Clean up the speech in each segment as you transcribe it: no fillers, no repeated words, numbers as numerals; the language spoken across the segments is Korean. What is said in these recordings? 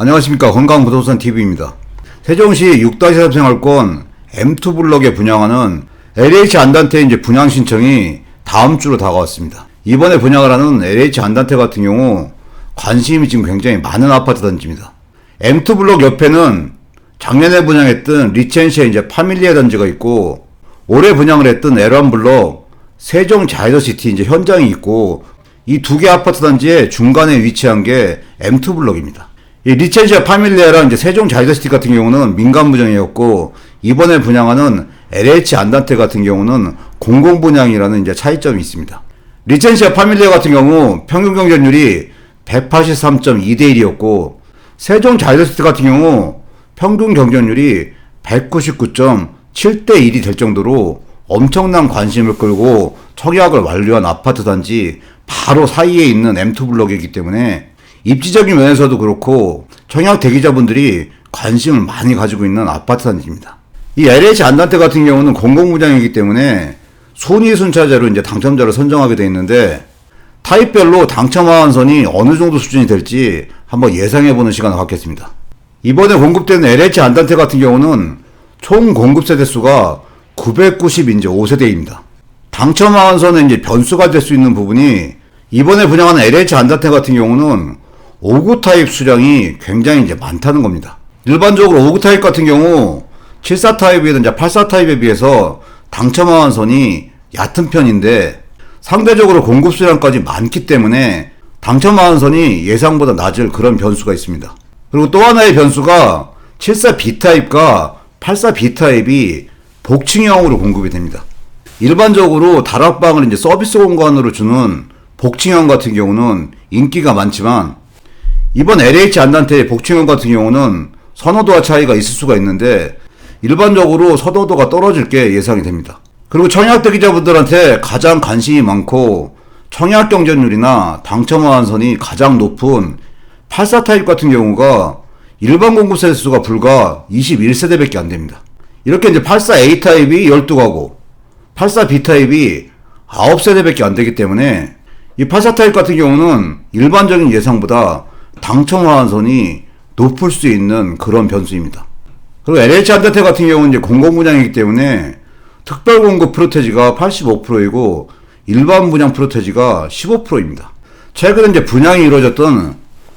안녕하십니까. 건강부동산TV입니다. 세종시 6-3 생활권 M2블럭에 분양하는 LH 안단테 분양 신청이 다음 주로 다가왔습니다. 이번에 분양을 하는 LH 안단테 같은 경우 관심이 지금 굉장히 많은 아파트 단지입니다. M2블럭 옆에는 작년에 분양했던 리첸시아 파밀리아 단지가 있고, 올해 분양을 했던 L1블럭 세종 자이더시티 현장이 있고, 이 두 개 아파트 단지의 중간에 위치한 게 M2블럭입니다. 이 리첸시아 파밀리아랑 세종 자이더시티 같은 경우는 민간 분양이었고, 이번에 분양하는 LH 안단테 같은 경우는 공공 분양이라는 차이점이 있습니다. 리첸시아 파밀리아 같은 경우 평균 경쟁률이 183.2대 1이었고, 세종 자이더시티 같은 경우 평균 경쟁률이 199.7대 1이 될 정도로 엄청난 관심을 끌고 청약을 완료한 아파트 단지 바로 사이에 있는 M2블럭이기 때문에 입지적인 면에서도 그렇고 청약 대기자분들이 관심을 많이 가지고 있는 아파트 단지입니다. 이 LH 안단테 같은 경우는 공공분양이기 때문에 순위순차제로 당첨자를 선정하게 되어 있는데, 타입별로 당첨 하한선이 어느 정도 수준이 될지 한번 예상해보는 시간을 갖겠습니다. 이번에 공급되는 LH 안단테 같은 경우는 총 공급 세대수가 995세대입니다. 당첨 하한선의 변수가 될 수 있는 부분이, 이번에 분양하는 LH 안단테 같은 경우는 5구 타입 수량이 굉장히 많다는 겁니다. 일반적으로 5구 타입 같은 경우 74 타입이든 84 타입에 비해서 당첨 하한선이 얕은 편인데, 상대적으로 공급 수량까지 많기 때문에 당첨 하한선이 예상보다 낮을 그런 변수가 있습니다. 그리고 또 하나의 변수가 74 B 타입과 84 B 타입이 복층형으로 공급이 됩니다. 일반적으로 다락방을 서비스 공간으로 주는 복층형 같은 경우는 인기가 많지만, 이번 LH 안단테의 복층형 같은 경우는 선호도와 차이가 있을 수가 있는데, 일반적으로 선호도가 떨어질 게 예상이 됩니다. 그리고 청약 대기자분들한테 가장 관심이 많고 청약 경쟁률이나 당첨 하한선이 가장 높은 84 타입 같은 경우가 일반 공급 세대수가 불과 21세대밖에 안 됩니다. 이렇게 84 A 타입이 12가구, 84 B 타입이 9세대밖에 안 되기 때문에 이 84 타입 같은 경우는 일반적인 예상보다 당첨 하한선이 높을 수 있는 그런 변수입니다. 그리고 LH 안단테 같은 경우는 공공분양이기 때문에 특별 공급 프로테지가 85%이고 일반 분양 프로테지가 15%입니다. 최근에 분양이 이루어졌던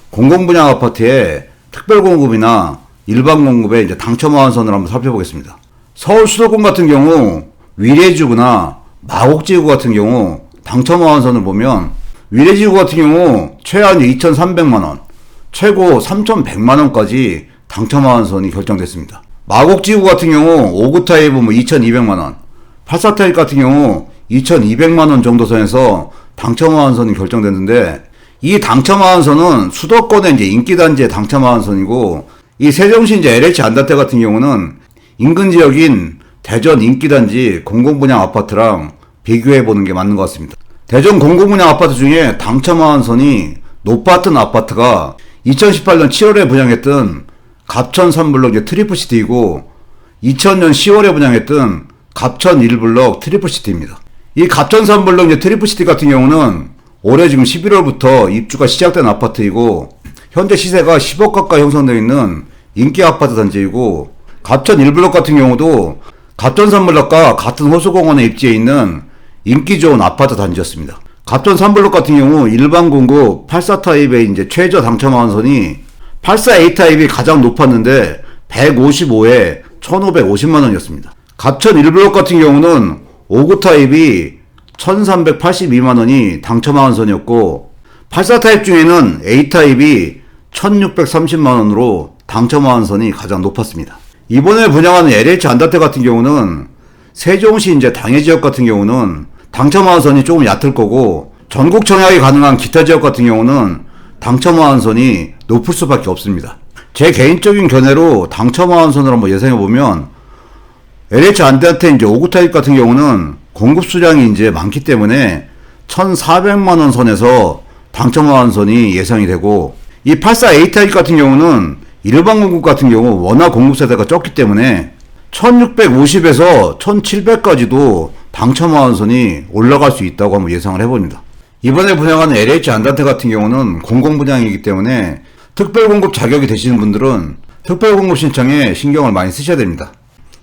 공공분양 아파트의 특별 공급이나 일반 공급의 당첨 하한선을 한번 살펴보겠습니다. 서울 수도권 같은 경우 위례지구나 마곡지구 같은 경우 당첨 하한선을 보면, 위례지구 같은 경우 최하 2,300만원, 최고 3,100만원까지 당첨 하한선이 결정됐습니다. 마곡지구 같은 경우 5구 타입은 2,200만원, 84 타입 같은 경우 2,200만원 정도 선에서 당첨 하한선이 결정됐는데, 이 당첨 하한선은 수도권의 인기단지의 당첨 하한선이고, 이 세종시 LH 안단테 같은 경우는 인근 지역인 대전 인기단지 공공분양 아파트랑 비교해보는 게 맞는 것 같습니다. 대전 공공분양 아파트 중에 당첨 하한선이 높았던 아파트가 2018년 7월에 분양했던 갑천 3블럭 트리플시티이고, 2000년 10월에 분양했던 갑천 1블럭 트리플시티입니다. 이 갑천 3블럭 트리플시티 같은 경우는 올해 지금 11월부터 입주가 시작된 아파트이고, 현재 시세가 10억 가까이 형성되어 있는 인기 아파트 단지이고, 갑천 1블럭 같은 경우도 갑천 3블럭과 같은 호수공원에 입지해 있는 인기 좋은 아파트 단지였습니다. 갑천 3블럭 같은 경우 일반 공급 84 타입의 최저 당첨 하한선이 84 A 타입이 가장 높았는데 155에 1,550만원이었습니다. 갑천 1블럭 같은 경우는 5구 타입이 1,382만원이 당첨 하한선이었고, 84 타입 중에는 A 타입이 1,630만원으로 당첨 하한선이 가장 높았습니다. 이번에 분양하는 LH 안단테 같은 경우는 세종시 당해 지역 같은 경우는 당첨 하한선이 조금 얕을 거고, 전국 청약이 가능한 기타 지역 같은 경우는 당첨 하한선이 높을 수밖에 없습니다. 제 개인적인 견해로 당첨 하한선을 한번 예상해보면, LH 안단테 5구 타입 같은 경우는 공급 수량이 많기 때문에 1,400만원 선에서 당첨 하한선이 예상이 되고, 이 84 A 타입 같은 경우는 일반 공급 같은 경우 워낙 공급 세대가 적기 때문에 1650에서 1700까지도 당첨 하한선이 올라갈 수 있다고 한번 예상을 해봅니다. 이번에 분양하는 LH 안단테 같은 경우는 공공분양이기 때문에 특별공급 자격이 되시는 분들은 특별공급 신청에 신경을 많이 쓰셔야 됩니다.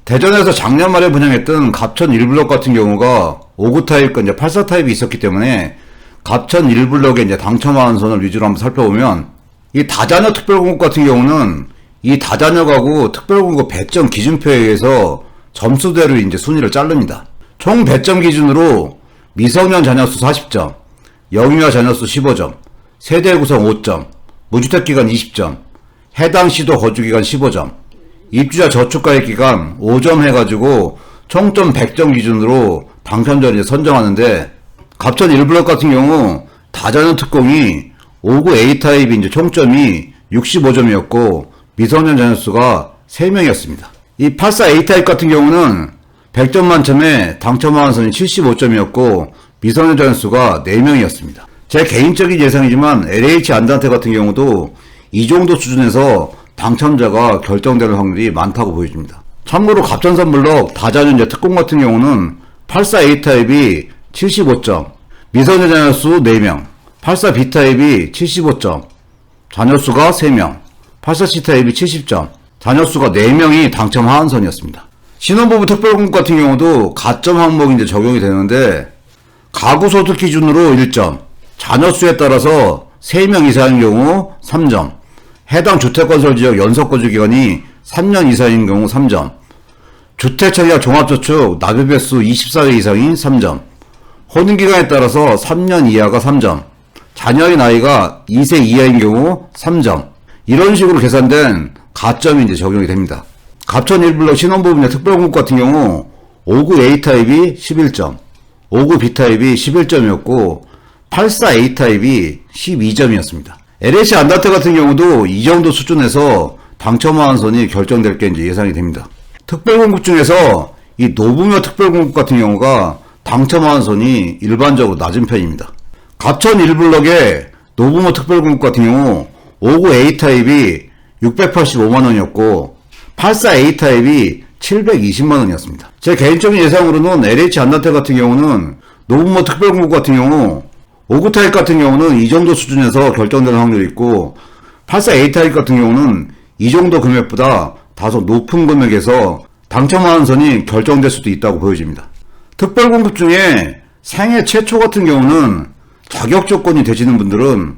대전에서 작년 말에 분양했던 갑천 1블럭 같은 경우가 5구 타입과 이제 84 타입이 있었기 때문에 갑천 1블럭의 이제 당첨 하한선을 위주로 한번 살펴보면 이 다자녀 특별공급 같은 경우는 이 다자녀가구 특별공급 배점 기준표에 의해서 점수대로 이제 순위를 자릅니다. 총 배점 기준으로 미성년 자녀수 40점, 영유아 자녀수 15점, 세대 구성 5점, 무주택기간 20점, 해당 시도 거주기간 15점, 입주자 저축가액 기간 5점 해가지고 총점 100점 기준으로 당첨자를 선정하는데 갑천 1블럭 같은 경우 다자녀 특공이 5구 A타입이 이제 총점이 65점이었고 미성년 자녀수가 3명이었습니다. 이 84 A타입 같은 경우는 100점 만점에 당첨 하한선이 75점이었고 미성년 자녀수가 4명이었습니다. 제 개인적인 예상이지만 LH 안단테 같은 경우도 이 정도 수준에서 당첨자가 결정될 확률이 많다고 보여집니다. 참고로 갑천선 블럭 다자녀 이제 특공 같은 경우는 84 A타입이 75점, 미성년 자녀수 4명, 84 B타입이 75점, 자녀수가 3명, 84 C타입이 70점, 자녀수가 4명이 당첨 하한선이었습니다. 신혼부부 특별공급 같은 경우도 가점 항목이 이제 적용이 되는데 가구소득 기준으로 1점, 자녀수에 따라서 3명 이상인 경우 3점, 해당 주택건설지역 연속거주기간이 3년 이상인 경우 3점, 주택청약 종합저축 납입횟수 24회 이상인 3점, 혼인기간에 따라서 3년 이하가 3점, 자녀의 나이가 2세 이하인 경우 3점, 이런 식으로 계산된 가점이 이제 적용이 됩니다. 갑천 1블럭 신혼부부의 특별공급 같은 경우 5구 A타입이 11점, 5구 B타입이 11점이었고 84 A타입이 12점이었습니다. LH 안단테 같은 경우도 이 정도 수준에서 당첨 하한선이 결정될 게 이제 예상이 됩니다. 특별공급 중에서 이 노부녀 특별공급 같은 경우가 당첨 하한선이 일반적으로 낮은 편입니다. 갑천 1블럭의 노부모 특별공급 같은 경우 5구 A타입이 685만원이었고 84 A타입이 720만원이었습니다. 제 개인적인 예상으로는 LH 안단테 같은 경우는 노부모 특별공급 같은 경우 5구 타입 같은 경우는 이 정도 수준에서 결정되는 확률이 있고 84 A타입 같은 경우는 이 정도 금액보다 다소 높은 금액에서 당첨 하한선이 결정될 수도 있다고 보여집니다. 특별공급 중에 생애 최초 같은 경우는 자격 조건이 되시는 분들은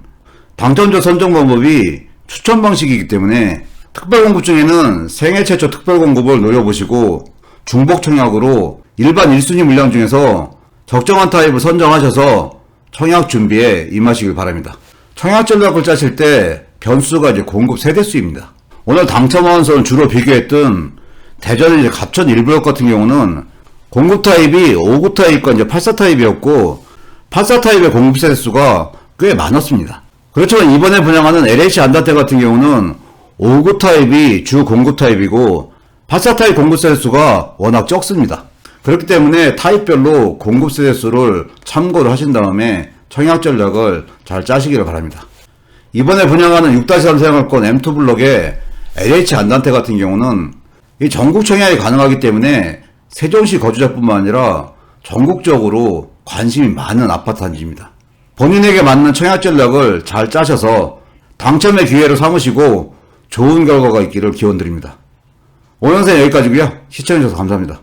당첨자 선정 방법이 추천 방식이기 때문에 특별공급 중에는 생애 최초 특별공급을 노려보시고 중복청약으로 일반 1순위 물량 중에서 적정한 타입을 선정하셔서 청약 준비에 임하시길 바랍니다. 청약 전략을 짜실 때 변수가 이제 공급 세대수입니다. 오늘 당첨 하한선을 주로 비교했던 대전의 이제 갑천 1블럭 같은 경우는 공급 타입이 5구 타입과 이제 84 타입이었고 84 타입의 공급 세대수가 꽤 많았습니다. 그렇지만 이번에 분양하는 LH 안단테 같은 경우는 5구 타입이 주 공급 타입이고 84 타입 공급 세대수가 워낙 적습니다. 그렇기 때문에 타입별로 공급 세대수를 참고를 하신 다음에 청약 전략을 잘 짜시기를 바랍니다. 이번에 분양하는 6-3 생활권 M2 블럭의 LH 안단테 같은 경우는 이 전국 청약이 가능하기 때문에 세종시 거주자뿐만 아니라 전국적으로 관심이 많은 아파트 단지입니다. 본인에게 맞는 청약 전략을 잘 짜셔서 당첨의 기회를 삼으시고 좋은 결과가 있기를 기원드립니다. 오늘 영상 여기까지고요. 시청해주셔서 감사합니다.